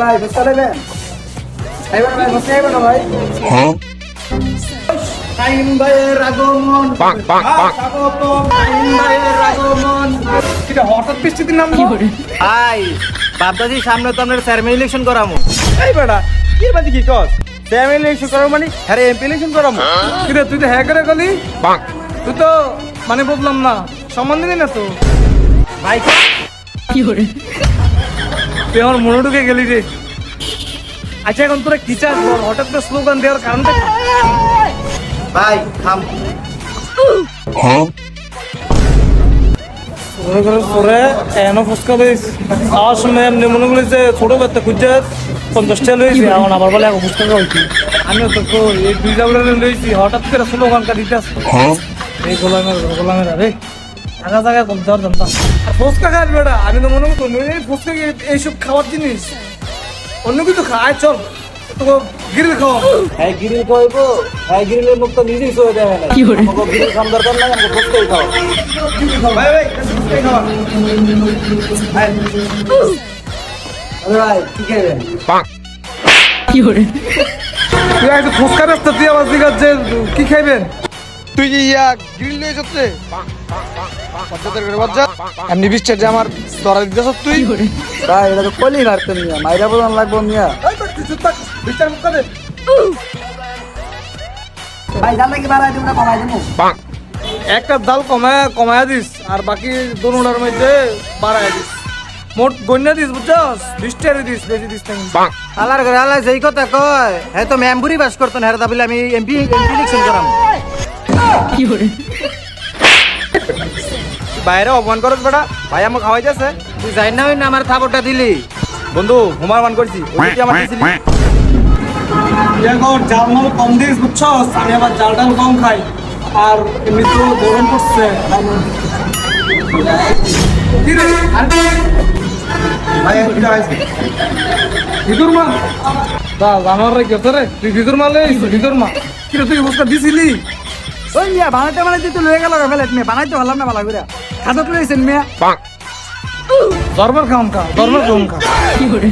ভাই বুঝতে পারবেন এবার ভাই বসে যাবেন ভাই টাইম ভাইয়ের আগমন স্বাগতম টাইম ভাইয়ের আগমন এটা হঠাৎ বৃষ্টির নাম ভাই বাপদাদি সামনে তো আমরা চেয়ারম্যান ইলেকশন করামু। এই বেটা কি বাজি কি কস চেয়ারম্যান ইলেকশন করার মানে আরে এমপি ইলেকশন করামু কিরে তুই তো হ্যাঁ করে গলি তুই তো মানে বুঝলাম না সম্মান দিবি না তো ভাই কি করে তুই আমার মনে ঢুকে গেলি রে আচ্ছা এখন তোরা কি চাস বল হঠাৎ করে স্লোগান দেওয়ার কারণটা কি? ভাই থাম। মনে করে সরে এনো ফসকা লইস আওয়াজ শুনে এমনি মনে করি যে ছোট বাচ্চা খুঁজছে 50টা লইছি এখন আবার বলে এখন ফুসকা হইছি আমিও তো এই দুই জাবলা লইছি হঠাৎ করে স্লোগানটা দিতেছ এই গোলামের আরে আগা জায়গায় কম দেওয়ার জানতাম আর ফুসকা খাস বেটা আমি তো মনে করতো এই ফুসকা এইসব খাওয়ার জিনিস অন্য কিছু খায় চল তোকে গিরিল খাওয়া হ্যাঁ গিরিল খাইবো, হ্যাঁ গিরিলের মুখ তো নিজেই সয়ে দেবে না। আমাকে গিরিল খাম দরকার নাই, আমাকে ফুসকাই খাও। ভাই ভাই ফুসকাই খাওয়া ভাই কি খাইবেন? তুই একটু ফুসকা রাস্তা তুই আবার জিজ্ঞাস যে কি খাইবেন তুই যে ইয়া গ্রিল লয়ে যাচ্ছে পদ্ধতির করে বাজ্জা এমনি বিস্টার যে আমার ধরা দিতেছ তুই ভাই এটা তো কলি মারতেন মিয়া, মাইরা বলান লাগবো মিয়া। ভাই জানলে কি বাড়াই দেবো না কমাই দেবো? একটা ডাল কমায়া দিস আর বাকি দুটার মধ্যে বাড়ায় দিস মোট গন্যা দিস বুঝছস 20 টাকা দিস বেশি দিস না আলার ঘরে আলাই যেই কথা কয় হ্যাঁ তো মেম্বুরি বাস করতেন হ্যাঁ দাবিলে আমি এমপি ইলেকশন করাম। বাইরে অপমান করস বেটা ভাই আমাকে খাওয়াই যাচ্ছে তুই যাই না না আমার থাপড়টা দিলি। বন্ধু হুমার মান করছি ওই কি আমার দিছিলি এখন জাল মাল কম দিস বুঝছস আমি আবার জাল ডাল কম খাই আর এমনি তো গরম পড়ছে কি রে ভাই এটা আছে ভিতর মা দা জানোয়ার রে গেছে রে তুই ভিতর মালে ভিতর মা কি রে তুই বসকা দিছিলি ওই মিয়া বানাইতে তুই লয়ে গেল ফেলেট মেয়ে বানাইতে পারলাম না ভালো করে খাদক লইছেন মিয়া। দরবার খাম খা কি করে